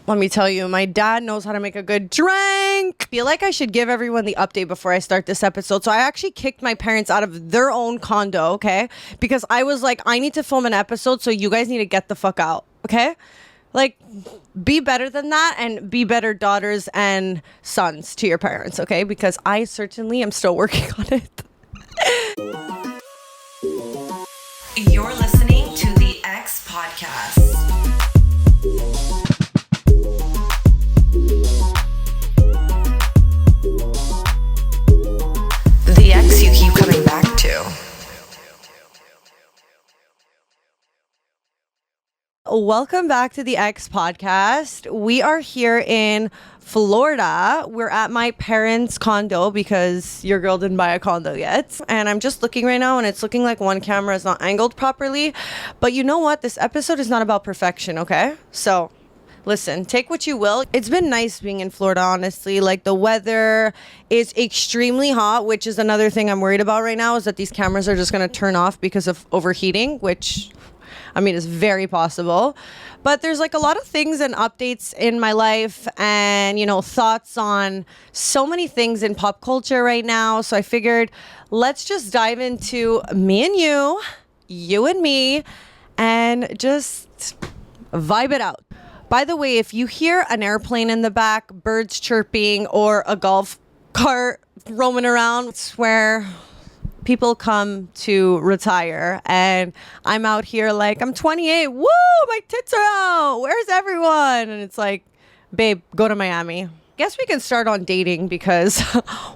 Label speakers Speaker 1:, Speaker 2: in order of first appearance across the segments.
Speaker 1: Let me tell you, my dad knows how to make a good drink. I feel like I should give everyone the update before I start this episode. So I actually kicked my parents out of their own condo, okay? Because I was like, I need to film an episode, so you guys need to get the fuck out, okay? Like, be better than that and be better daughters and sons to your parents, okay? Because I certainly am still working on it.
Speaker 2: You're listening to the X Podcast. The ex you keep coming back to.
Speaker 1: Welcome back to the X Podcast. We are here in Florida. We're at my parents' condo because your girl didn't buy a condo yet. And I'm just looking right now and it's looking like one camera is not angled properly. But you know what? This episode is not about perfection, okay? So listen, take what you will. It's been nice being in Florida, honestly. Like, the weather is extremely hot, which is another thing I'm worried about right now, is that these cameras are just going to turn off because of overheating, which, I mean, is very possible. But there's like a lot of things and updates in my life and, you know, thoughts on so many things in pop culture right now. So I figured let's just dive into me and you and me, and just vibe it out. By the way, if you hear an airplane in the back, birds chirping, or a golf cart roaming around, it's where people come to retire. And I'm out here like, I'm 28. Woo, my tits are out. Where's everyone? And it's like, babe, go to Miami. Guess we can start on dating, because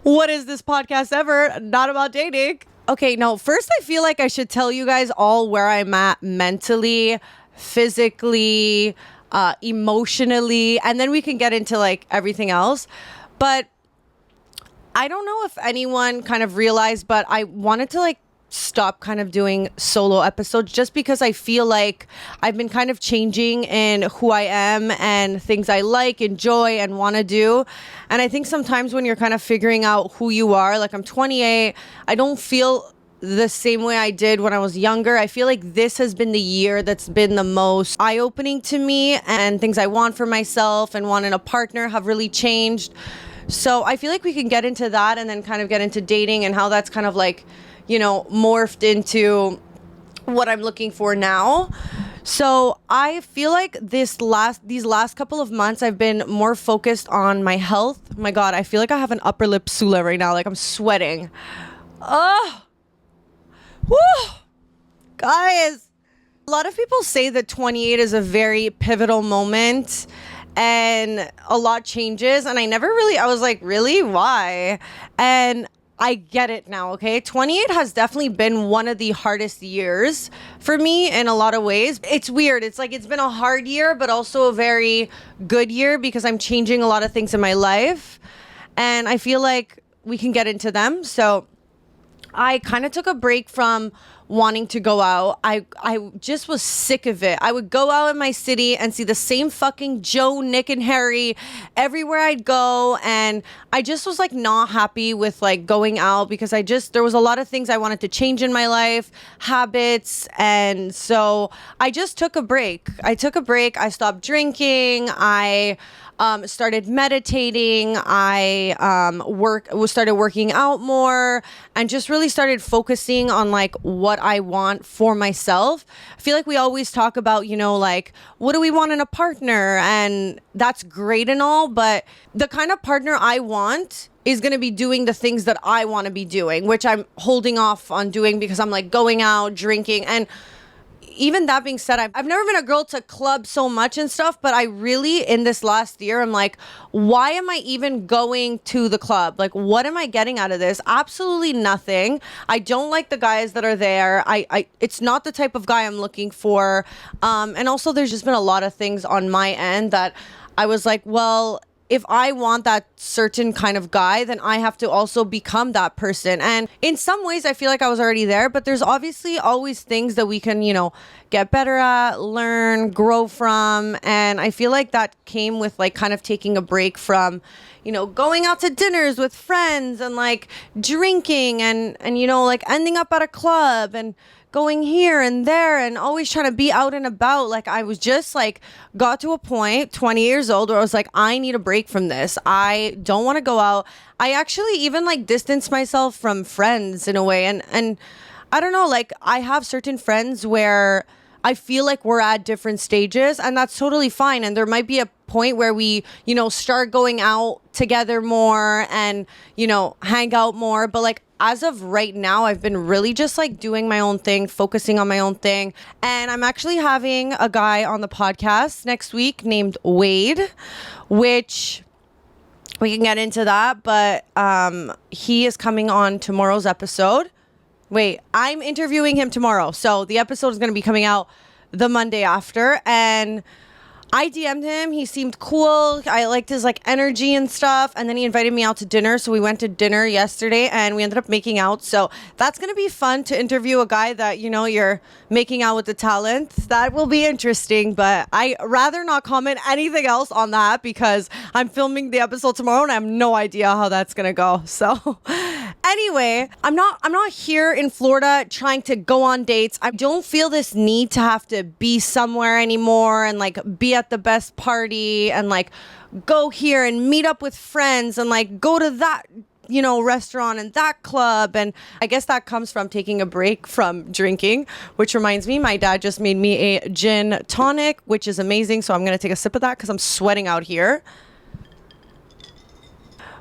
Speaker 1: what is this podcast ever not about dating? Okay, no, first I feel like I should tell you guys all where I'm at mentally, physically, emotionally, and then we can get into like everything else. But I don't know if anyone kind of realized, but I wanted to like stop kind of doing solo episodes, just because I feel like I've been kind of changing in who I am and things I like, enjoy, and want to do. And I think sometimes when you're kind of figuring out who you are, like, I'm 28, I don't feel the same way I did when I was younger. I feel like this has been the year that's been the most eye-opening to me, and things I want for myself and want in a partner have really changed. So I feel like we can get into that and then kind of get into dating and how that's kind of like, you know, morphed into what I'm looking for now. So I feel like these last couple of months I've been more focused on my health. My God, I feel like I have an upper lip sula right now. Like, I'm sweating. Oh, woo, guys. A lot of people say that 28 is a very pivotal moment and a lot changes. And I was like, really? Why? And I get it now, okay? 28 has definitely been one of the hardest years for me in a lot of ways. It's weird. It's like, it's been a hard year, but also a very good year, because I'm changing a lot of things in my life. And I feel like we can get into them. So I kind of took a break from wanting to go out. I just was sick of it. I would go out in my city and see the same fucking Joe, Nick, and Harry everywhere I'd go. And I just was like not happy with like going out, because there was a lot of things I wanted to change in my life, habits. And so I just took a break. I I stopped drinking. I started meditating. I started working out more, and just really started focusing on like what I want for myself. I feel like we always talk about, you know, like, what do we want in a partner? And that's great and all, but the kind of partner I want is going to be doing the things that I want to be doing, which I'm holding off on doing because I'm like going out, drinking. And even that being said, I've never been a girl to club so much and stuff, but I really, in this last year, I'm like, why am I even going to the club? Like, what am I getting out of this? Absolutely nothing. I don't like the guys that are there. It's not the type of guy I'm looking for. And also, there's just been a lot of things on my end that I was like, well, if I want that certain kind of guy, then I have to also become that person. And in some ways, I feel like I was already there, but there's obviously always things that we can, you know, get better at, learn, grow from. And I feel like that came with like kind of taking a break from, you know, going out to dinners with friends and like drinking and you know, like ending up at a club and going here and there and always trying to be out and about. Like I was just like, got to a point, 20 years old, where I was like, I need a break from this. I don't want to go out. I actually even like distanced myself from friends in a way. And I don't know, like I have certain friends where I feel like we're at different stages, and that's totally fine. And there might be a point where we, start going out together more and, hang out more. But like as of right now, I've been really just like doing my own thing, focusing on my own thing. And I'm actually having a guy on the podcast next week named Wade, which we can get into that. But he is coming on tomorrow's episode. Wait, I'm interviewing him tomorrow. So the episode is going to be coming out the Monday after. And I DM'd him. He seemed cool. I liked his like energy and stuff. And then he invited me out to dinner. So we went to dinner yesterday and we ended up making out. So that's going to be fun to interview a guy that, you're making out with the talent. That will be interesting. But I rather not comment anything else on that because I'm filming the episode tomorrow and I have no idea how that's going to go. So anyway, I'm not here in Florida trying to go on dates. I don't feel this need to have to be somewhere anymore and like be at the best party and like go here and meet up with friends and like go to that restaurant and that club. And I guess that comes from taking a break from drinking, which reminds me, my dad just made me a gin tonic, which is amazing. So I'm going to take a sip of that because I'm sweating out here.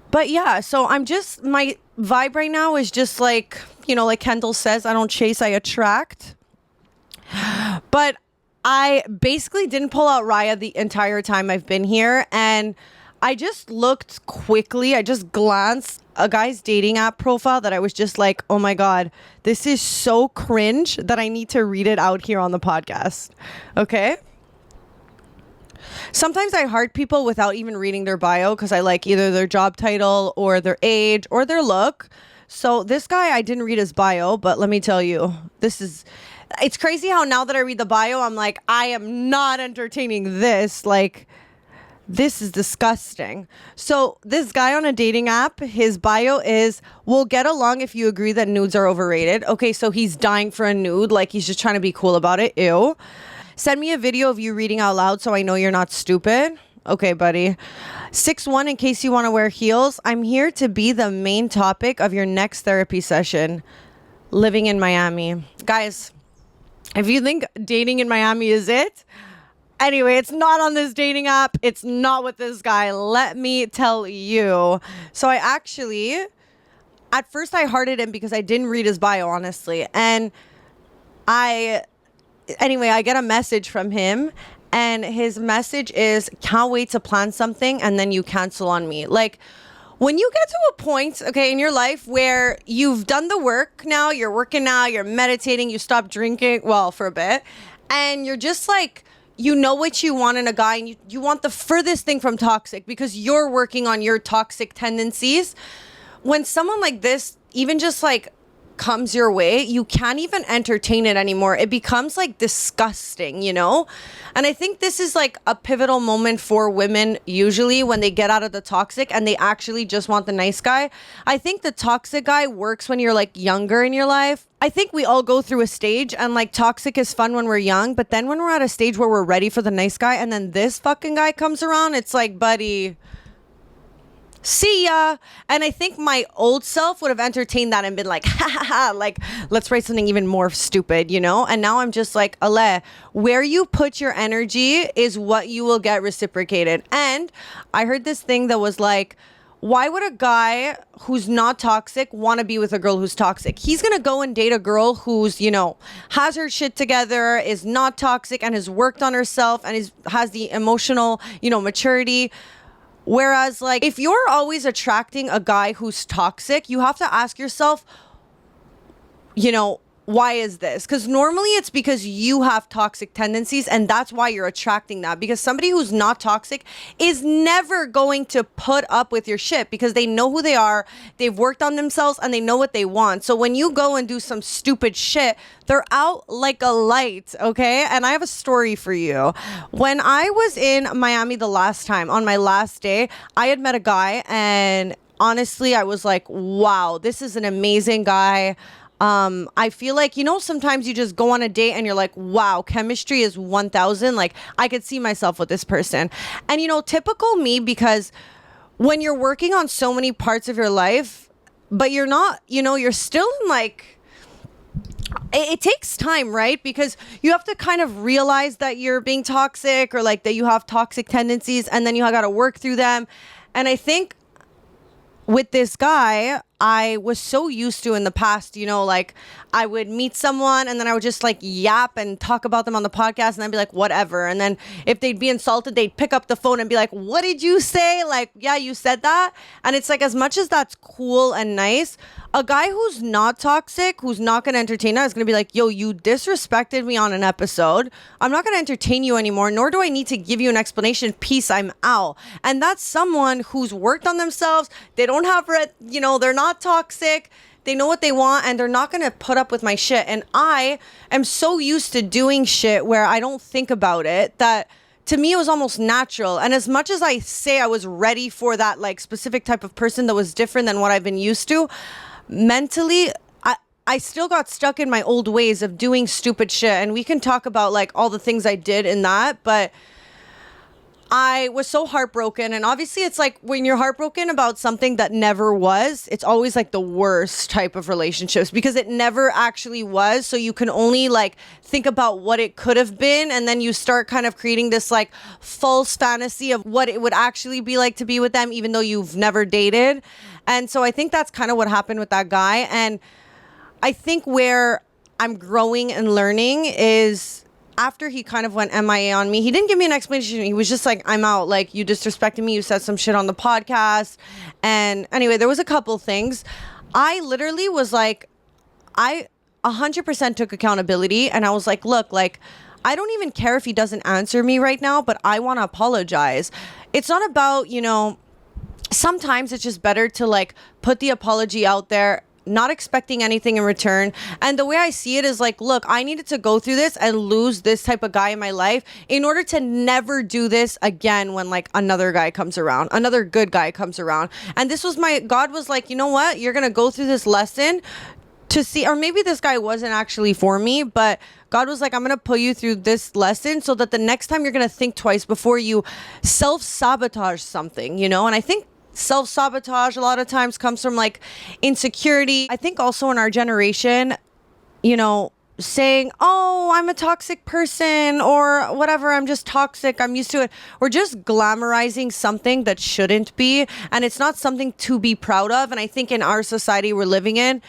Speaker 1: But yeah, so my vibe right now is just like, like Kendall says, I don't chase, I attract. But I basically didn't pull out Raya the entire time I've been here. And I just looked quickly. I just glanced a guy's dating app profile that I was just like, oh my God, this is so cringe that I need to read it out here on the podcast. Okay. Sometimes I heart people without even reading their bio because I like either their job title or their age or their look. So this guy, I didn't read his bio, but let me tell you, it's crazy how now that I read the bio, I'm like, I am not entertaining this. Like, this is disgusting. So this guy on a dating app, his bio is, we'll get along if you agree that nudes are overrated. Okay, so he's dying for a nude. Like, he's just trying to be cool about it. Ew. Send me a video of you reading out loud so I know you're not stupid. Okay, buddy. 6'1" in case you want to wear heels. I'm here to be the main topic of your next therapy session. Living in Miami. Guys, if you think dating in Miami is it, anyway, it's not on this dating app. It's not with this guy. Let me tell you. So at first I hearted him because I didn't read his bio, honestly. And I get a message from him and his message is, can't wait to plan something and then you cancel on me. Like, when you get to a point, okay, in your life where you've done the work now, you're working out, you're meditating, you stop drinking, well, for a bit, and you're just like, you know what you want in a guy, and you want the furthest thing from toxic because you're working on your toxic tendencies. When someone like this even just like comes your way, you can't even entertain it anymore. It becomes like disgusting, And I think this is like a pivotal moment for women usually when they get out of the toxic and they actually just want the nice guy. I think the toxic guy works when you're like younger in your life. I think we all go through a stage and like toxic is fun when we're young, but then when we're at a stage where we're ready for the nice guy and then this fucking guy comes around, it's like, buddy, see ya. And I think my old self would have entertained that and been like, ha ha ha, like, let's write something even more stupid, And now I'm just like, Ale, where you put your energy is what you will get reciprocated. And I heard this thing that was like, why would a guy who's not toxic want to be with a girl who's toxic? He's going to go and date a girl who's, has her shit together, is not toxic, and has worked on herself and has the emotional, maturity. Whereas, like, if you're always attracting a guy who's toxic, you have to ask yourself, why is this? Because normally it's because you have toxic tendencies and that's why you're attracting that. Because somebody who's not toxic is never going to put up with your shit because they know who they are, they've worked on themselves, and they know what they want. So when you go and do some stupid shit, they're out like a light, okay? And I have a story for you. When I was in Miami the last time, on my last day, I had met a guy and honestly, I was like, wow, this is an amazing guy. I feel like, sometimes you just go on a date and you're like, wow, chemistry is 1000. Like, I could see myself with this person. And, typical me, because when you're working on so many parts of your life, but you're not, you're still in like, it takes time, right? Because you have to kind of realize that you're being toxic, or like that you have toxic tendencies, and then you got to work through them. And I think with this guy, I was so used to in the past, like I would meet someone and then I would just like yap and talk about them on the podcast, and I'd be like, whatever. And then if they'd be insulted, they'd pick up the phone and be like, what did you say? Like, yeah, you said that. And it's like, as much as that's cool and nice, a guy who's not toxic, who's not going to entertain us, is going to be like, yo, you disrespected me on an episode. I'm not going to entertain you anymore, nor do I need to give you an explanation. Peace, I'm out. And that's someone who's worked on themselves. They don't have, they're not toxic. They know what they want, and they're not going to put up with my shit. And I am so used to doing shit where I don't think about it, that to me it was almost natural. And as much as I say I was ready for that like specific type of person that was different than what I've been used to, mentally I still got stuck in my old ways of doing stupid shit. And we can talk about like all the things I did in that, but I was so heartbroken. And obviously it's like when you're heartbroken about something that never was, it's always like the worst type of relationships, because it never actually was. So you can only like think about what it could have been. And then you start kind of creating this like false fantasy of what it would actually be like to be with them, even though you've never dated. And so I think that's kind of what happened with that guy. And I think where I'm growing and learning is, after he kind of went MIA on me, he didn't give me an explanation. He was just like, I'm out. Like, you disrespected me. You said some shit on the podcast. And anyway, there was a couple things. I literally was like, I 100% took accountability. And I was like, look, like, I don't even care if he doesn't answer me right now, but I want to apologize. It's not about, sometimes it's just better to like put the apology out there, not expecting anything in return. And the way I see it is like, look, I needed to go through this and lose this type of guy in my life in order to never do this again when like another guy comes around, another good guy comes around. And this was God was like, you know what? You're going to go through this lesson to see, or maybe this guy wasn't actually for me, but God was like, I'm going to put you through this lesson so that the next time you're going to think twice before you self-sabotage something, And I think self-sabotage a lot of times comes from like insecurity. I think also in our generation, saying, oh, I'm a toxic person, or whatever, I'm just toxic, I'm used to it. We're just glamorizing something that shouldn't be, and it's not something to be proud of. And I think in our society we're living in,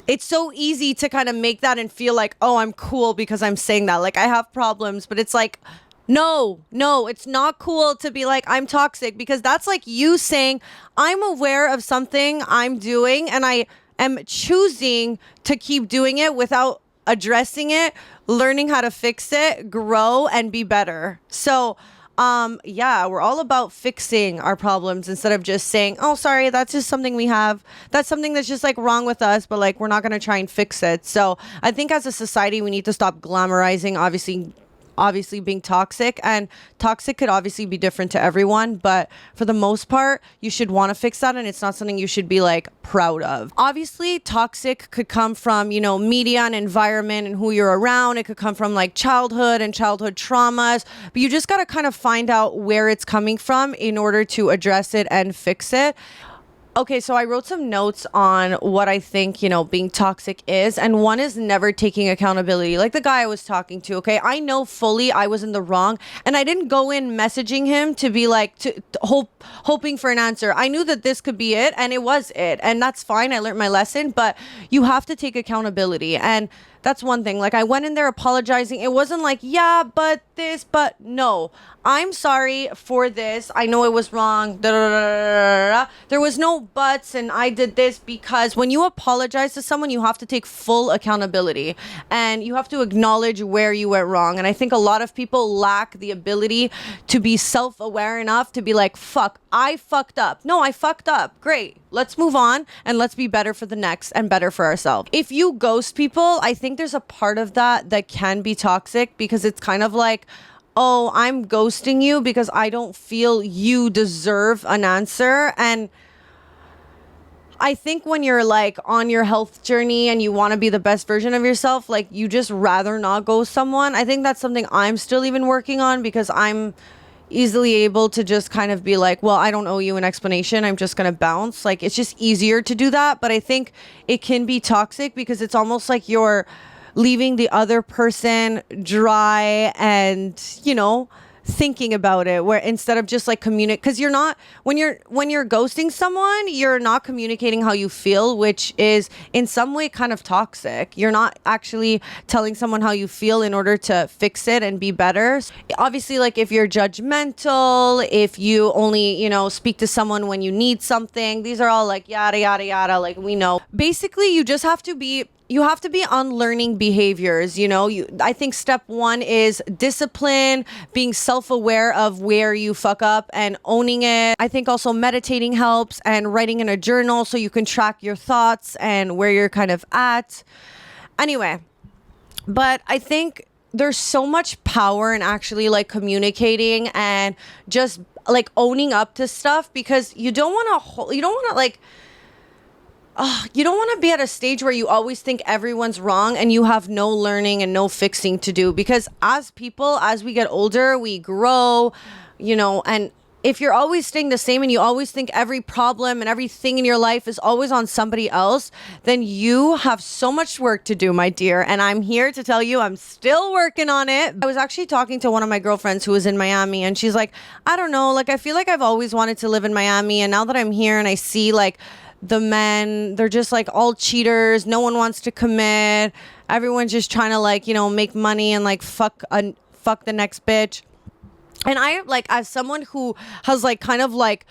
Speaker 1: it's so easy to kind of make that and feel like, oh, I'm cool because I'm saying that. Like, I have problems, but it's like, no, it's not cool to be like, I'm toxic, because that's like you saying, I'm aware of something I'm doing and I am choosing to keep doing it without addressing it, learning how to fix it, grow, and be better. So, we're all about fixing our problems instead of just saying, oh, sorry, that's just something we have. That's something that's just like wrong with us, but like, we're not going to try and fix it. So I think as a society, we need to stop glamorizing, obviously being toxic, and toxic could obviously be different to everyone, but for the most part you should want to fix that, and it's not something you should be like proud of. Obviously toxic could come from media and environment and who you're around. It could come from like childhood and childhood traumas, but you just got to kind of find out where it's coming from in order to address it and fix it. Okay, so I wrote some notes on what I think, being toxic is. And one is never taking accountability. Like the guy I was talking to, okay? I know fully I was in the wrong. And I didn't go in messaging him to be like, hoping for an answer. I knew that this could be it, and it was it. And that's fine. I learned my lesson. But you have to take accountability. And that's one thing. Like, I went in there apologizing. It wasn't like, yeah, but this, but no. I'm sorry for this. I know it was wrong. Da, da, da, da, da. There was no buts, and I did this, because when you apologize to someone, you have to take full accountability and you have to acknowledge where you went wrong. And I think a lot of people lack the ability to be self-aware enough to be like, fuck, I fucked up. No, I fucked up. Great. Let's move on and let's be better for the next and better for ourselves. If you ghost people, I think there's a part of that can be toxic, because it's kind of like, oh, I'm ghosting you because I don't feel you deserve an answer. And I think when you're like on your health journey and you want to be the best version of yourself, like you just rather not ghost someone. I think that's something I'm still even working on, because I'm easily able to just kind of be like, well, I don't owe you an explanation, I'm just gonna bounce. Like, it's just easier to do that. But I think it can be toxic, because it's almost like you're leaving the other person dry and, you know, thinking about it, where instead of just like communicate, because you're not, when you're ghosting someone, you're not communicating how you feel, which is in some way kind of toxic. You're not actually telling someone how you feel in order to fix it and be better. Obviously, like if you're judgmental, if you only, you know, speak to someone when you need something, these are all like yada yada yada, like we know. Basically, you just have to be unlearning behaviors. You know, I think step one is discipline, being self-aware of where you fuck up and owning it. I think also meditating helps, and writing in a journal so you can track your thoughts and where you're kind of at. Anyway, but I think there's so much power in actually like communicating and just like owning up to stuff, because you don't want to like, you don't want to be at a stage where you always think everyone's wrong and you have no learning and no fixing to do. Because as people, as we get older, we grow, you know, and if you're always staying the same and you always think every problem and everything in your life is always on somebody else, then you have so much work to do, my dear. And I'm here to tell you I'm still working on it. I was actually talking to one of my girlfriends who was in Miami, and she's like, I don't know, like I feel like I've always wanted to live in Miami, and now that I'm here and I see like the men, they're just like all cheaters. No one wants to commit. Everyone's just trying to like, you know, make money and like fuck the next bitch. And I like, as someone who has like kind of like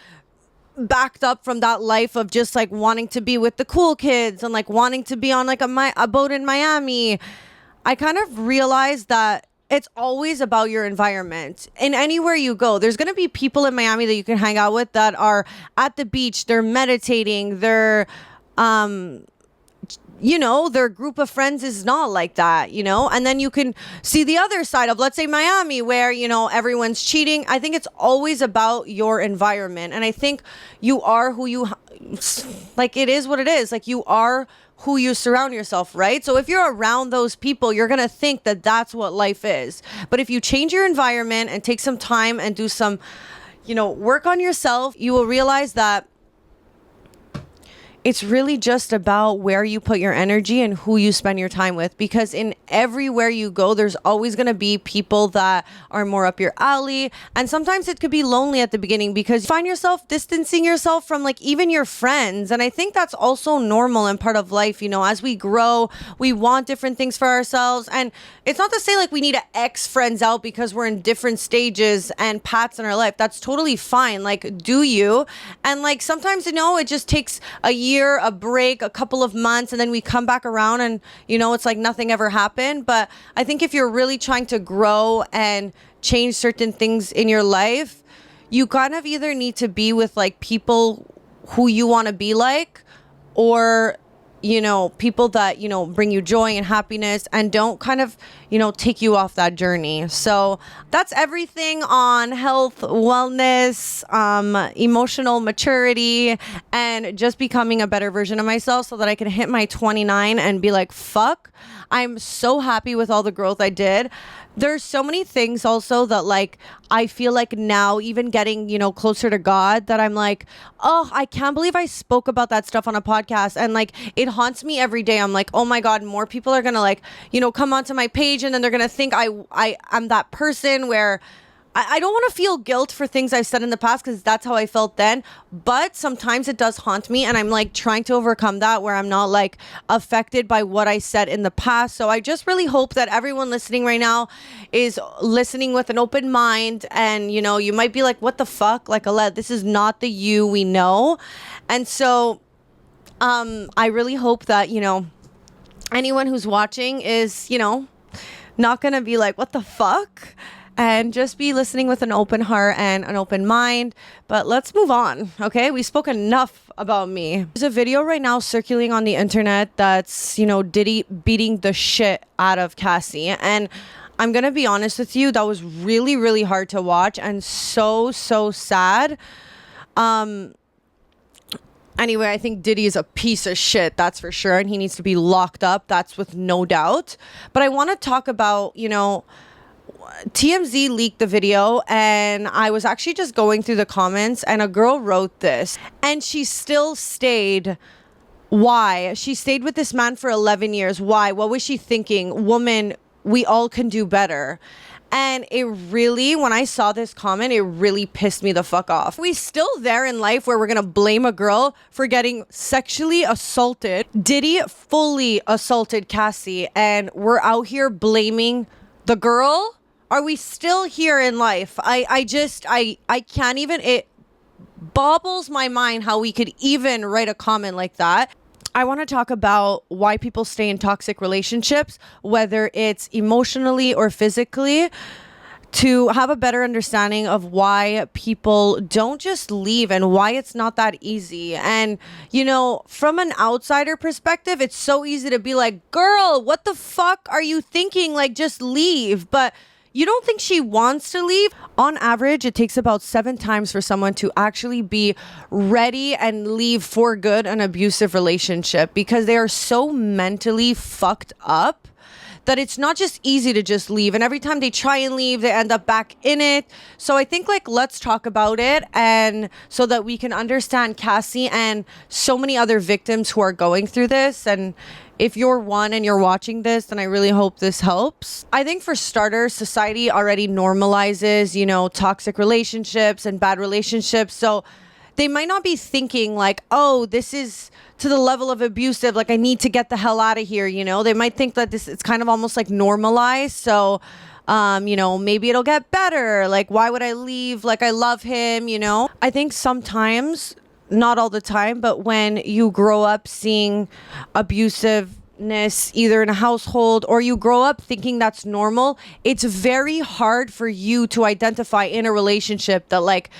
Speaker 1: backed up from that life of just like wanting to be with the cool kids and like wanting to be on like a boat in Miami, I kind of realized that it's always about your environment. In anywhere you go, there's going to be people in Miami that you can hang out with that are at the beach, they're meditating, they're, you know, their group of friends is not like that, you know? And then you can see the other side of, let's say, Miami, where, you know, everyone's cheating. I think it's always about your environment. And I think you are who you, like, it is what it is. Like, you are who you surround yourself, right? So if you're around those people, you're going to think that that's what life is. But if you change your environment and take some time and do some, you know, work on yourself, you will realize that it's really just about where you put your energy and who you spend your time with. Because in everywhere you go, there's always going to be people that are more up your alley. And sometimes it could be lonely at the beginning because you find yourself distancing yourself from like even your friends. And I think that's also normal and part of life. You know, as we grow, we want different things for ourselves. And it's not to say like we need to X friends out because we're in different stages and paths in our life. That's totally fine. Like, do you? And like sometimes, you know, it just takes a year, a break, a couple of months, and then we come back around and, you know, it's like nothing ever happened. But I think if you're really trying to grow and change certain things in your life, you kind of either need to be with like people who you want to be like, or, you know, people that, you know, bring you joy and happiness and don't kind of, you know, take you off that journey. So that's everything on health, wellness, emotional maturity, and just becoming a better version of myself so that I can hit my 29 and be like, fuck, I'm so happy with all the growth I did. There's so many things also that like I feel like now, even getting, you know, closer to God, that I'm like, oh, I can't believe I spoke about that stuff on a podcast. And like it haunts me every day. I'm like, oh my God, more people are gonna like, you know, come onto my page and then they're gonna think I'm that person where I don't want to feel guilt for things I've said in the past, because that's how I felt then. But sometimes it does haunt me, and I'm like trying to overcome that, where I'm not like affected by what I said in the past. So I just really hope that everyone listening right now is listening with an open mind. And, you know, you might be like, what the fuck? Like, Alette, this is not the you we know. And so I really hope that, you know, anyone who's watching is, you know, not going to be like, what the fuck? And just be listening with an open heart and an open mind. But let's move on, okay? We spoke enough about me. There's a video right now circulating on the internet that's, you know, Diddy beating the shit out of Cassie. And I'm going to be honest with you, that was really, really hard to watch and so sad. Anyway, I think Diddy is a piece of shit, that's for sure, and he needs to be locked up. That's with no doubt. But I want to talk about, TMZ leaked the video, and I was actually just going through the comments, and a girl wrote this, and she still stayed. Why? She stayed with this man for 11 years. Why? What was she thinking? Woman, we all can do better. And it really, when I saw this comment, it really pissed me the fuck off. We still there in life where we're gonna blame a girl for getting sexually assaulted. Diddy fully assaulted Cassie, and we're out here blaming the girl? Are we still here in life? I can't even, it bobbles my mind how we could even write a comment like that. I want to talk about why people stay in toxic relationships, whether it's emotionally or physically, to have a better understanding of why people don't just leave and why it's not that easy. And, from an outsider perspective, it's so easy to be like, girl, what the fuck are you thinking? Like, just leave. But you don't think she wants to leave? On average, it takes about 7 times for someone to actually be ready and leave for good an abusive relationship, because they are so mentally fucked up that it's not just easy to just leave. And every time they try and leave, they end up back in it. So I think, let's talk about it, and so that we can understand Cassie and so many other victims who are going through this. And if you're one and you're watching this, then I really hope this helps. I think for starters, society already normalizes, toxic relationships and bad relationships. So they might not be thinking like, oh, this is to the level of abusive, like I need to get the hell out of here. They might think that it's kind of almost like normalized. So, maybe it'll get better. Like, why would I leave? Like, I love him, I think sometimes, not all the time, but when you grow up seeing abusiveness either in a household, or you grow up thinking that's normal, it's very hard for you to identify in a relationship that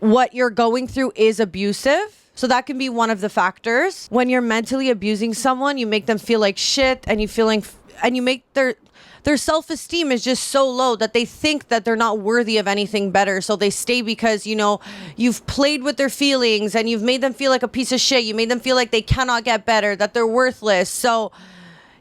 Speaker 1: what you're going through is abusive. So that can be one of the factors. When you're mentally abusing someone, you make them feel like shit, and you make their self-esteem is just so low that they think that they're not worthy of anything better. So they stay because, you've played with their feelings and you've made them feel like a piece of shit. You made them feel like they cannot get better, that they're worthless. So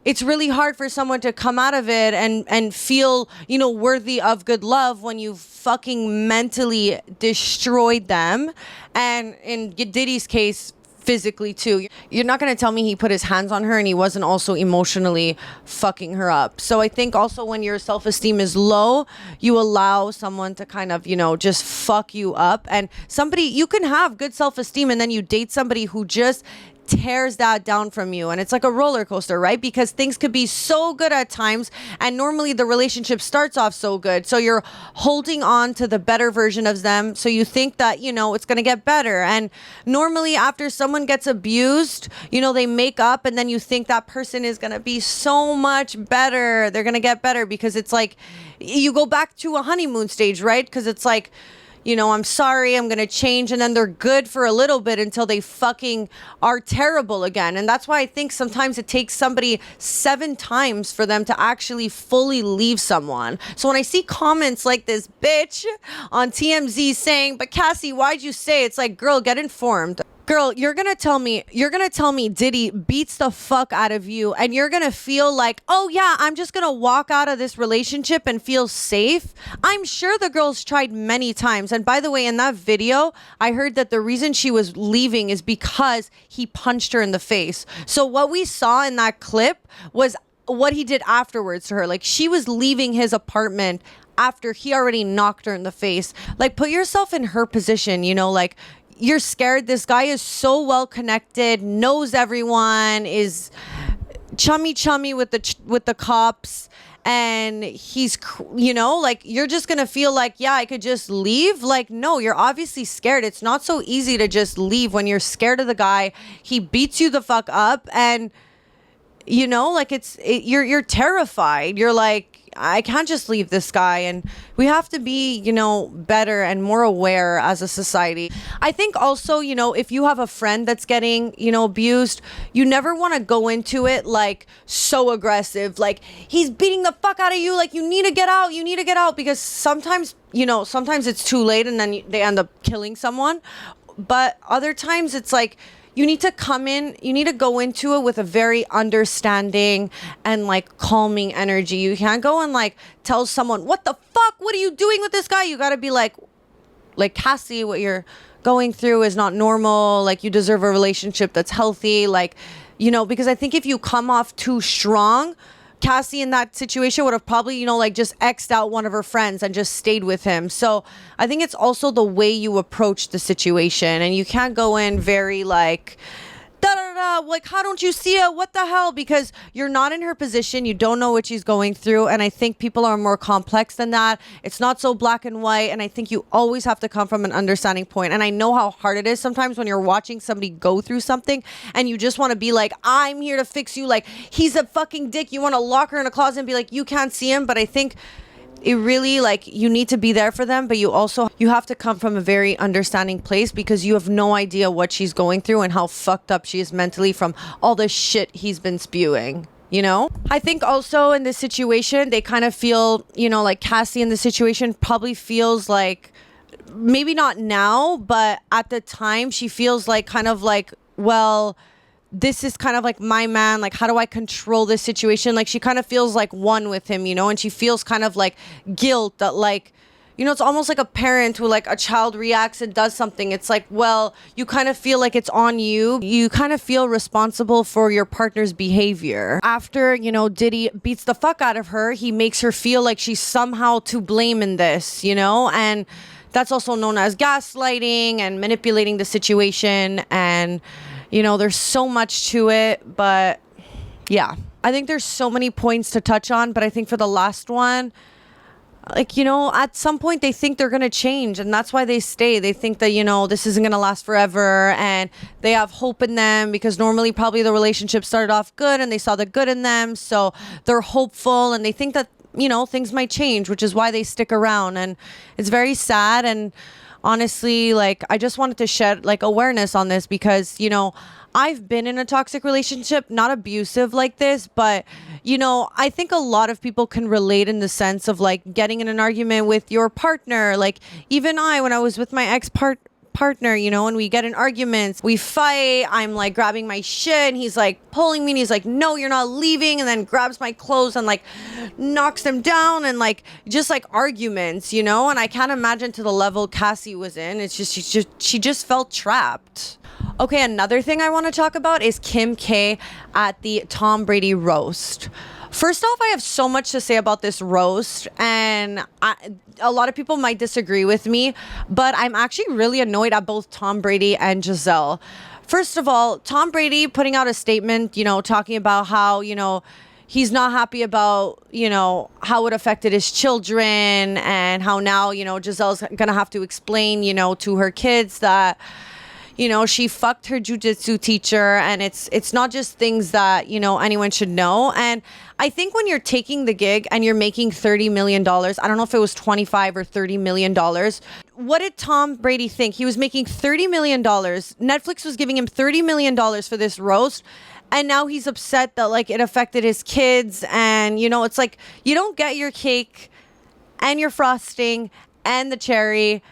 Speaker 1: it's really hard for someone to come out of it and feel, worthy of good love when you fucking mentally destroyed them. And in Diddy's case, physically too. You're not going to tell me he put his hands on her and he wasn't also emotionally fucking her up. So I think also when your self-esteem is low, you allow someone to kind of, just fuck you up. And you can have good self-esteem and then you date somebody who just tears that down from you, and it's like a roller coaster, right? Because things could be so good at times, and normally the relationship starts off so good, so you're holding on to the better version of them, so you think that it's going to get better. And normally after someone gets abused, they make up, and then you think that person is going to be so much better, they're going to get better, because it's like you go back to a honeymoon stage, right? Because it's like, I'm sorry, I'm going to change. And then they're good for a little bit until they fucking are terrible again. And that's why I think sometimes it takes somebody 7 times for them to actually fully leave someone. So when I see comments like this bitch on TMZ saying, but Cassie, why'd you say? It's like, girl, get informed. Girl, you're going to tell me Diddy beats the fuck out of you, and you're going to feel like, oh yeah, I'm just going to walk out of this relationship and feel safe. I'm sure the girl's tried many times. And by the way, in that video, I heard that the reason she was leaving is because he punched her in the face. So what we saw in that clip was what he did afterwards to her. Like, she was leaving his apartment after he already knocked her in the face. Like, put yourself in her position, like, you're scared. This guy is so well connected, knows everyone, is chummy with the cops, and he's, like, you're just gonna feel like, yeah, I could just leave. Like, no, you're obviously scared. It's not so easy to just leave when you're scared of the guy. He beats you the fuck up, and like you're terrified. You're like, I can't just leave this guy. And we have to be, better and more aware as a society. I think also, if you have a friend that's getting, abused, you never want to go into it like so aggressive, like he's beating the fuck out of you, like you need to get out, because sometimes it's too late and then they end up killing someone. But other times it's like, you need to go into it with a very understanding and like calming energy. You can't go and like tell someone, what the fuck? What are you doing with this guy? You got to be like Cassie, what you're going through is not normal. Like, you deserve a relationship that's healthy. Like, you know, because I think if you come off too strong, Cassie in that situation would have probably, you know, like just X'd out one of her friends and just stayed with him. So I think it's also the way you approach the situation, and you can't go in very like, da da da, like, how don't you see it? What the hell? Because you're not in her position. You don't know what she's going through. And I think people are more complex than that. It's not so black and white. And I think you always have to come from an understanding point. And I know how hard it is sometimes when you're watching somebody go through something and you just want to be like, I'm here to fix you. Like, he's a fucking dick. You want to lock her in a closet and be like, you can't see him. But I think it really, like, you need to be there for them, but you have to come from a very understanding place, because you have no idea what she's going through and how fucked up she is mentally from all the shit he's been spewing, you know? I think also in this situation, they kind of feel, you know, like Cassie in the situation probably feels like, maybe not now, but at the time she feels like kind of like, well, this is kind of like my man. Like, how do I control this situation? Like, she kind of feels like one with him, you know, and she feels kind of like guilt that, like, you know, it's almost like a parent who, like, a child reacts and does something. It's like, well, you kind of feel like it's on you. You kind of feel responsible for your partner's behavior. After, you know, Diddy beats the fuck out of her, he makes her feel like she's somehow to blame in this, you know, and that's also known as gaslighting and manipulating the situation. And you know, there's so much to it, but yeah, I think there's so many points to touch on. But I think for the last one, like, you know, at some point they think they're going to change, and that's why they stay. They think that, you know, this isn't going to last forever, and they have hope in them because normally probably the relationship started off good and they saw the good in them. So they're hopeful and they think that, you know, things might change, which is why they stick around. And it's very sad. And honestly, like, I just wanted to shed like awareness on this because, you know, I've been in a toxic relationship, not abusive like this, but, you know, I think a lot of people can relate in the sense of like getting in an argument with your partner. Like, even when I was with my partner, you know, and we get in arguments, we fight, I'm like grabbing my shit and he's like pulling me and he's like, no, you're not leaving, and then grabs my clothes and like knocks them down, and like just like arguments, you know. And I can't imagine to the level Cassie was in. It's just she just felt trapped. Okay, another thing I want to talk about is Kim K at the Tom Brady roast. First off, I have so much to say about this roast, and a lot of people might disagree with me, but I'm actually really annoyed at both Tom Brady and Giselle. First of all, Tom Brady putting out a statement, you know, talking about how, you know, he's not happy about, you know, how it affected his children, and how now, you know, Giselle's gonna have to explain, you know, to her kids that, you know, she fucked her jujitsu teacher, and it's not just things that, you know, anyone should know. And I think when you're taking the gig and you're making $30 million, I don't know if it was 25 or $30 million. What did Tom Brady think? He was making $30 million. Netflix was giving him $30 million for this roast. And now he's upset that like it affected his kids. And, you know, it's like, you don't get your cake and your frosting and the cherry.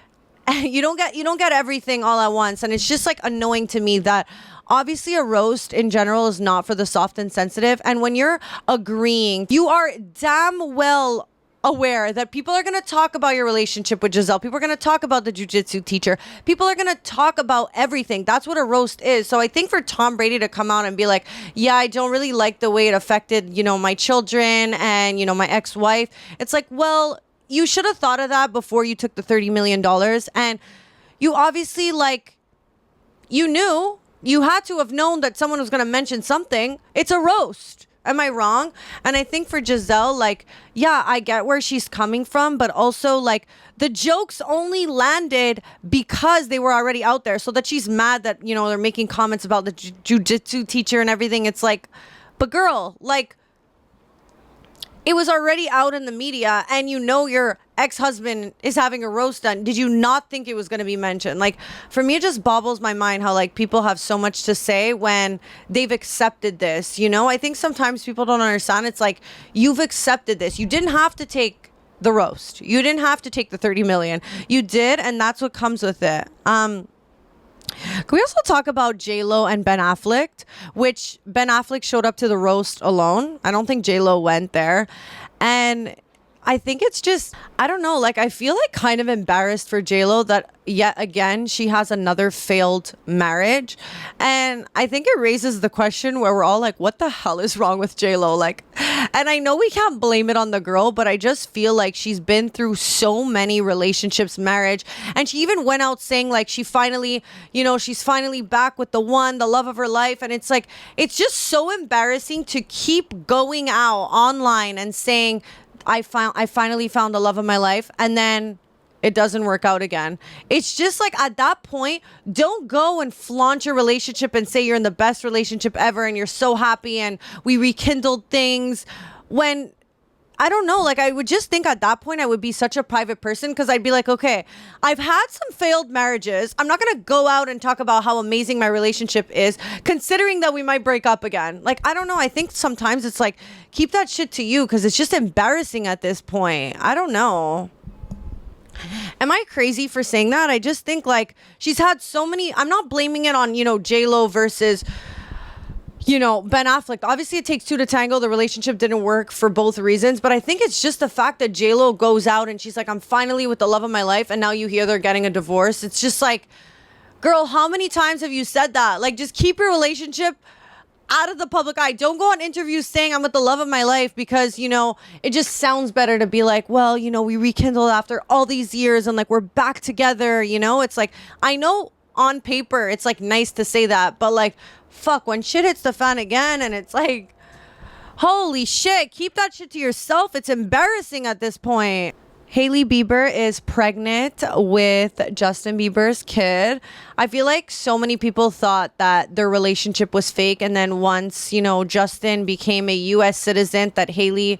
Speaker 1: You don't get everything all at once. And it's just like annoying to me that obviously a roast in general is not for the soft and sensitive. And when you're agreeing, you are damn well aware that people are going to talk about your relationship with Giselle. People are going to talk about the jiu-jitsu teacher. People are going to talk about everything. That's what a roast is. So I think for Tom Brady to come out and be like, yeah, I don't really like the way it affected, you know, my children and, you know, my ex-wife. It's like, well, you should have thought of that before you took the $30 million. And you obviously, like, you knew, you had to have known that someone was going to mention something. It's a roast. Am I wrong? And I think for Giselle, like, yeah, I get where she's coming from, but also like the jokes only landed because they were already out there. So that she's mad that, you know, they're making comments about the jiu-jitsu teacher and everything. It's like, but girl, like, it was already out in the media, and you know your ex-husband is having a roast done. Did you not think it was going to be mentioned? Like, for me, it just bobbles my mind how like people have so much to say when they've accepted this. You know, I think sometimes people don't understand. It's like, you've accepted this. You didn't have to take the roast. You didn't have to take the 30 million. You did, and that's what comes with it. Can we also talk about Jlo and Ben Affleck, which Ben Affleck showed up to the roast alone? I don't think Jlo went there. And I think it's just, I don't know, like I feel like kind of embarrassed for Jlo that yet again she has another failed marriage. And I think it raises the question where we're all like, what the hell is wrong with Jlo? Like, and I know we can't blame it on the girl, but I just feel like she's been through so many relationships, marriage, and she even went out saying like she finally, she's finally back with the one, the love of her life. And it's like, it's just so embarrassing to keep going out online and saying, I finally found the love of my life, and then it doesn't work out again. It's just like at that point, don't go and flaunt your relationship and say you're in the best relationship ever and you're so happy and we rekindled things when, I don't know, like I would just think at that point I would be such a private person because I'd be like, okay, I've had some failed marriages. I'm not going to go out and talk about how amazing my relationship is, considering that we might break up again. Like, I don't know. I think sometimes it's like, keep that shit to you because it's just embarrassing at this point. I don't know. Am I crazy for saying that? I just think like she's had so many, I'm not blaming it on, J-Lo versus Ben Affleck. Obviously it takes two to tango. The relationship didn't work for both reasons, but I think it's just the fact that J-Lo goes out and she's like, I'm finally with the love of my life, and now you hear they're getting a divorce. It's just like, girl, how many times have you said that? Like, just keep your relationship out of the public eye. Don't go on interviews saying I'm with the love of my life because, it just sounds better to be like, well, we rekindled after all these years and like we're back together, It's like, I know on paper it's like nice to say that, but like, fuck, when shit hits the fan again and it's like, holy shit, keep that shit to yourself. It's embarrassing at this point. Hailey Bieber is pregnant with Justin Bieber's kid. I feel like so many people thought that their relationship was fake, and then once, Justin became a US citizen, that Hailey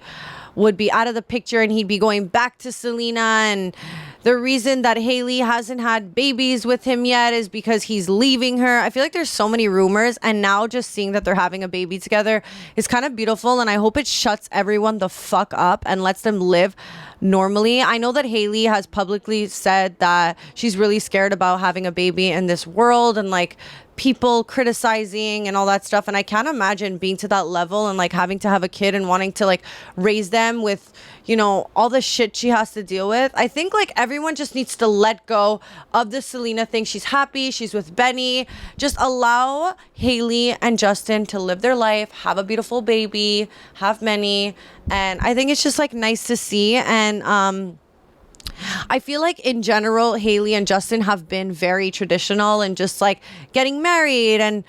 Speaker 1: would be out of the picture and he'd be going back to Selena. And the reason that Hailey hasn't had babies with him yet is because he's leaving her. I feel like there's so many rumors, and now just seeing that they're having a baby together is kind of beautiful, and I hope it shuts everyone the fuck up and lets them live normally. I know that Hailey has publicly said that she's really scared about having a baby in this world and like people criticizing and all that stuff, and I can't imagine being to that level and like having to have a kid and wanting to like raise them with all the shit she has to deal with. I think like everyone just needs to let go of the Selena thing. She's happy, she's with Benny. Just allow Hailey and Justin to live their life, have a beautiful baby, have many, and I think it's just like nice to see. And I feel like in general, Hailey and Justin have been very traditional and just like getting married and,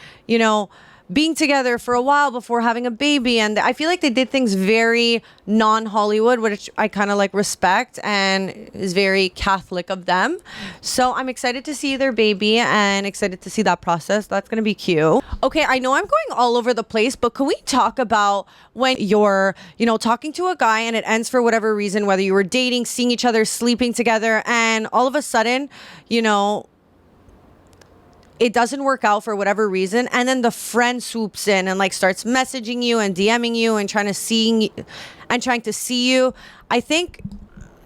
Speaker 1: being together for a while before having a baby. And I feel like they did things very non-Hollywood, which I kind of like respect and is very Catholic of them. So I'm excited to see their baby and excited to see that process. That's going to be cute. Okay, I know I'm going all over the place, but can we talk about when you're, talking to a guy and it ends for whatever reason, whether you were dating, seeing each other, sleeping together, and all of a sudden, it doesn't work out for whatever reason, and then the friend swoops in and like starts messaging you and DMing you and trying to see you. I think,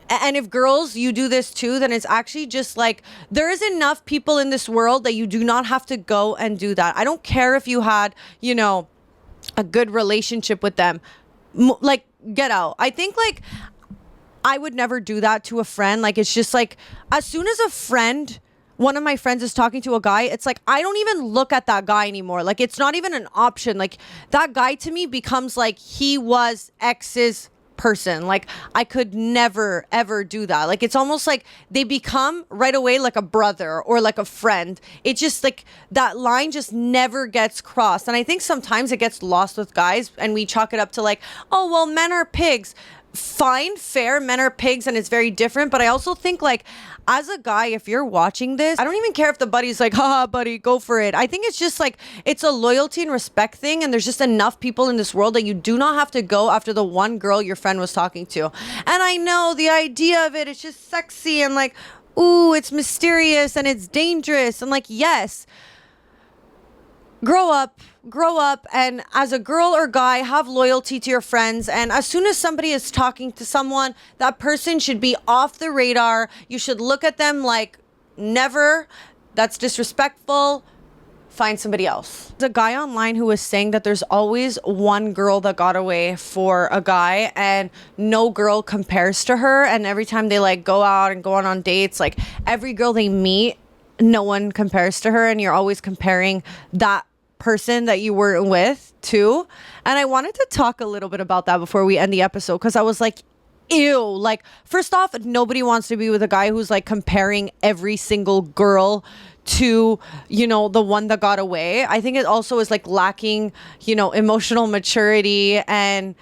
Speaker 1: and if girls, you do this too, then it's actually just like there is enough people in this world that you do not have to go and do that. I don't care if you had, a good relationship with them. Like, get out. I think like I would never do that to a friend. Like, it's just like as soon as one of my friends is talking to a guy, it's like, I don't even look at that guy anymore. Like, it's not even an option. Like, that guy to me becomes like he was X's person. Like, I could never, ever do that. Like, it's almost like they become right away like a brother or like a friend. It's just like that line just never gets crossed. And I think sometimes it gets lost with guys and we chalk it up to like, oh, well, men are pigs. Fine, fair, men are pigs and it's very different. But I also think like as a guy, if you're watching this, I don't even care if the buddy's like, haha, buddy, go for it. I think it's just like, it's a loyalty and respect thing. And there's just enough people in this world that you do not have to go after the one girl your friend was talking to. And I know the idea of it is just sexy and like, ooh, it's mysterious and it's dangerous. And like, yes, grow up, and as a girl or guy, have loyalty to your friends. And as soon as somebody is talking to someone, that person should be off the radar. You should look at them like never. That's disrespectful. Find somebody else. There's a guy online who was saying that there's always one girl that got away for a guy and no girl compares to her. And every time they like go out and go on dates, like every girl they meet, no one compares to her. And you're always comparing that person that you were with too. And I wanted to talk a little bit about that before we end the episode, because I was like, ew. Like, first off, nobody wants to be with a guy who's like comparing every single girl to, you know, the one that got away. I think it also is like lacking, you know, emotional maturity. And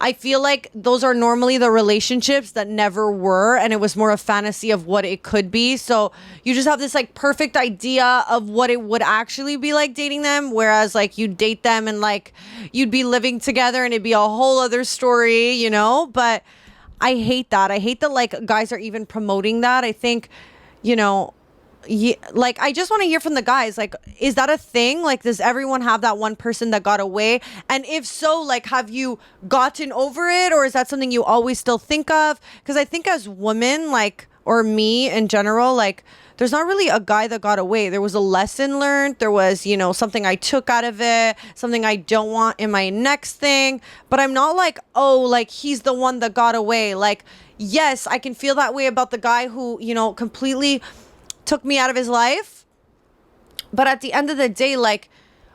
Speaker 1: I feel like those are normally the relationships that never were, and it was more a fantasy of what it could be. So you just have this like perfect idea of what it would actually be like dating them, whereas like you date them and like you'd be living together and it'd be a whole other story, you know. But I hate that. I hate that like guys are even promoting that. I think, you know, like I just want to hear from the guys, like, is that a thing? Like, does everyone have that one person that got away? And if so, like, have you gotten over it, or is that something you always still think of? Because I think as women, like, or me in general, like, there's not really a guy that got away. There was a lesson learned. There was, you know, something I took out of it, something I don't want in my next thing. But I'm not like, oh, like he's the one that got away. Like, yes, I can feel that way about the guy who, you know, completely took me out of his life. But at the end of the day, like,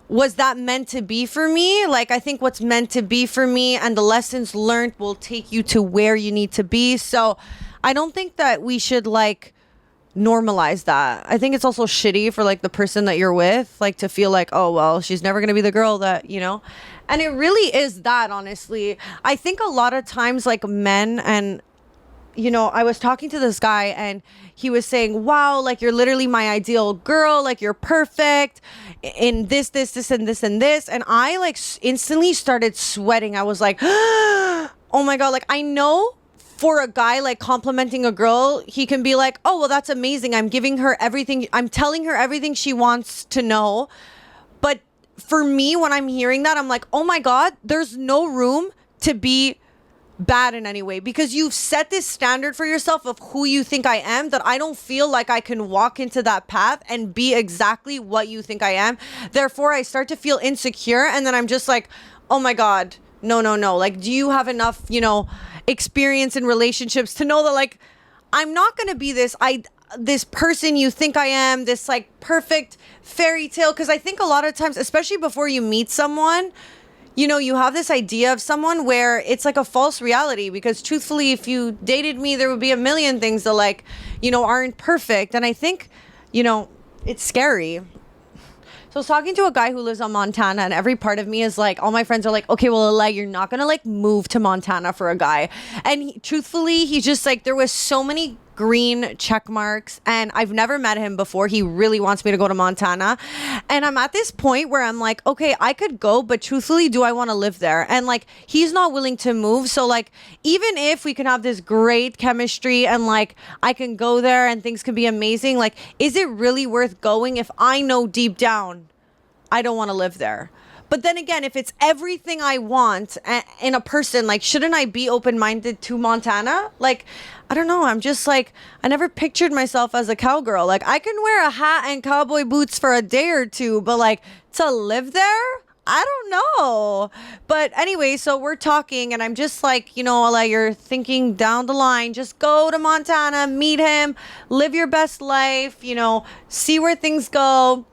Speaker 1: was that meant to be for me? Like, I think what's meant to be for me and the lessons learned will take you to where you need to be. So I don't think that we should like normalize that. I think it's also shitty for like the person that you're with, like to feel like, oh, well, she's never going to be the girl that, you know, and it really is that, honestly. I think a lot of times like men, and you know, I was talking to this guy and he was saying, wow, like you're literally my ideal girl. Like you're perfect in this, and this, and this. And I like instantly started sweating. I was like, oh my God. Like I know for a guy like complimenting a girl, he can be like, oh, well, that's amazing. I'm giving her everything. I'm telling her everything she wants to know. But for me, when I'm hearing that, I'm like, oh my God, there's no room to be bad in any way, because you've set this standard for yourself of who you think I am, that I don't feel like I can walk into that path and be exactly what you think I am. Therefore, I start to feel insecure, and then I'm just like, oh my God, no. Like, do you have enough, you know, experience in relationships to know that like I'm not gonna be this person you think I am, this like perfect fairy tale? Because I think a lot of times, especially before you meet someone, you know, you have this idea of someone where it's like a false reality, because truthfully, if you dated me, there would be a million things that like, you know, aren't perfect. And I think, you know, it's scary. So I was talking to a guy who lives on Montana, and every part of me is like, all my friends are like, okay, well, Ella, you're not going to like move to Montana for a guy. And truthfully, he's just like, there was so many green check marks, and I've never met him before. He really wants me to go to Montana, and I'm at this point where I'm like, okay, I could go, but truthfully, do I want to live there? And like, he's not willing to move. So like, even if we can have this great chemistry and like I can go there and things can be amazing, like, is it really worth going if I know deep down I don't want to live there? But then again, if it's everything I want in a person, like, shouldn't I be open-minded to Montana? Like, I don't know. I'm just like, I never pictured myself as a cowgirl. Like, I can wear a hat and cowboy boots for a day or two, but like to live there, I don't know. But anyway, so we're talking, and I'm just like, you know, like, you're thinking down the line, just go to Montana, meet him, live your best life, you know, see where things go.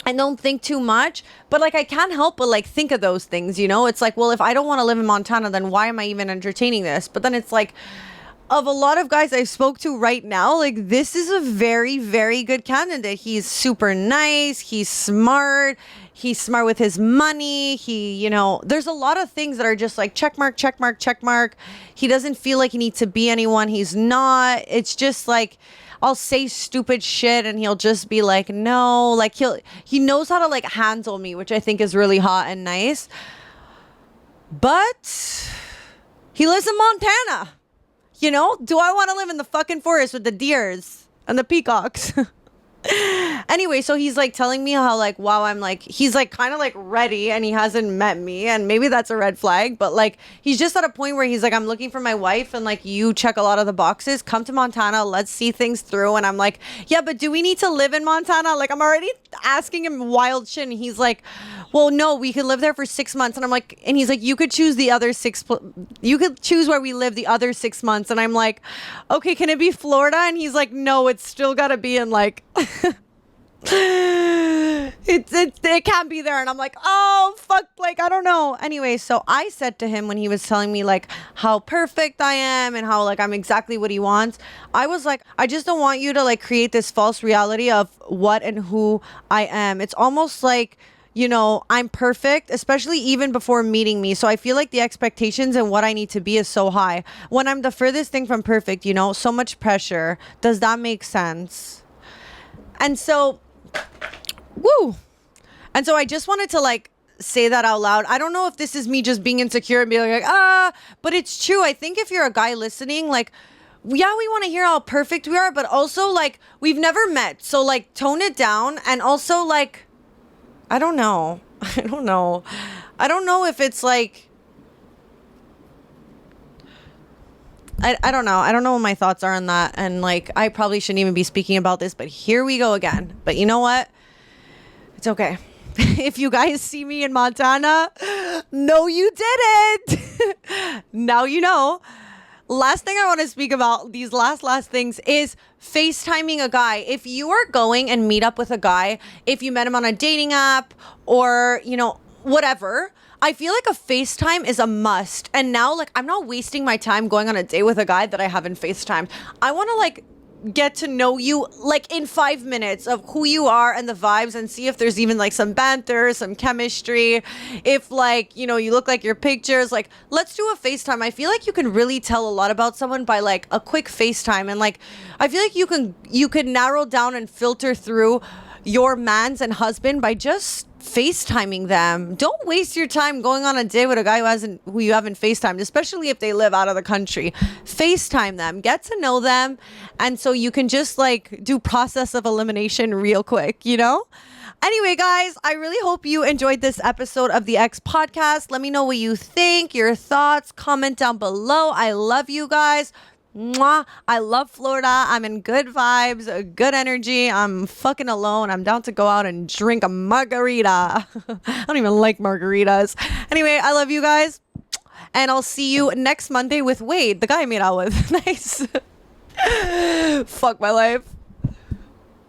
Speaker 1: I don't think too much, but like I can't help but like think of those things, you know? It's like, well, if I don't want to live in Montana, then why am I even entertaining this? But then it's like, of a lot of guys I spoke to right now, like, this is a very, very good candidate. He's super nice. He's smart with his money. He, you know, there's a lot of things that are just like check mark, check mark, check mark. He doesn't feel like he needs to be anyone he's not. It's just like, I'll say stupid shit and he'll just be like, no, like he knows how to like handle me, which I think is really hot and nice. But he lives in Montana. You know, do I want to live in the fucking forest with the deers and the peacocks? Anyway, so he's like telling me how like, wow, I'm like, he's like kind of like ready and he hasn't met me, and maybe that's a red flag, but like he's just at a point where he's like, I'm looking for my wife and like you check a lot of the boxes, come to Montana, let's see things through. And I'm like, yeah, but do we need to live in Montana? Like I'm already asking him wild shit, and he's like, well, no, we can live there for 6 months. And I'm like, and he's like, you could choose the other you could choose where we live the other 6 months. And I'm like, okay, can it be Florida? And he's like, no, it's still gotta be in like it can't be there. And I'm like, oh fuck, like I don't know. Anyway, so I said to him when he was telling me like how perfect I am and how like I'm exactly what he wants, I was like, I just don't want you to like create this false reality of what and who I am. It's almost like, you know, I'm perfect, especially even before meeting me. So I feel like the expectations and what I need to be is so high when I'm the furthest thing from perfect, you know, so much pressure. Does that make sense? And so, woo. And so I just wanted to like say that out loud. I don't know if this is me just being insecure and being like, but it's true. I think if you're a guy listening, like, yeah, we want to hear how perfect we are, but also like we've never met. So like tone it down. And also like, I don't know. I don't know if it's like, I don't know. I don't know what my thoughts are on that. And like, I probably shouldn't even be speaking about this, but here we go again. But you know what? It's okay. If you guys see me in Montana, no, you didn't. Now you know. Last thing I want to speak about, these last things, is FaceTiming a guy. If you are going and meet up with a guy, if you met him on a dating app or, you know, whatever, I feel like a FaceTime is a must. And now, like, I'm not wasting my time going on a date with a guy that I haven't FaceTimed. I want to, like, get to know you like in 5 minutes of who you are and the vibes, and see if there's even like some banter, some chemistry, if like, you know, you look like your pictures. Like, let's do a FaceTime. I feel like you can really tell a lot about someone by like a quick FaceTime. And like, I feel like you can narrow down and filter through your man's and husband by just FaceTiming them. Don't waste your time going on a date with a guy who you haven't FaceTimed, especially if they live out of the country. FaceTime them, get to know them, and so you can just like do process of elimination real quick, you know? Anyway, guys, I really hope you enjoyed this episode of the X Podcast. Let me know what you think, your thoughts, comment down below. I love you guys. Mwah. I love Florida. I'm in good vibes, good energy. I'm fucking alone. I'm down to go out and drink a margarita. I don't even like margaritas. Anyway, I love you guys. And I'll see you next Monday with Wade, the guy I made out with. Nice. Fuck my life.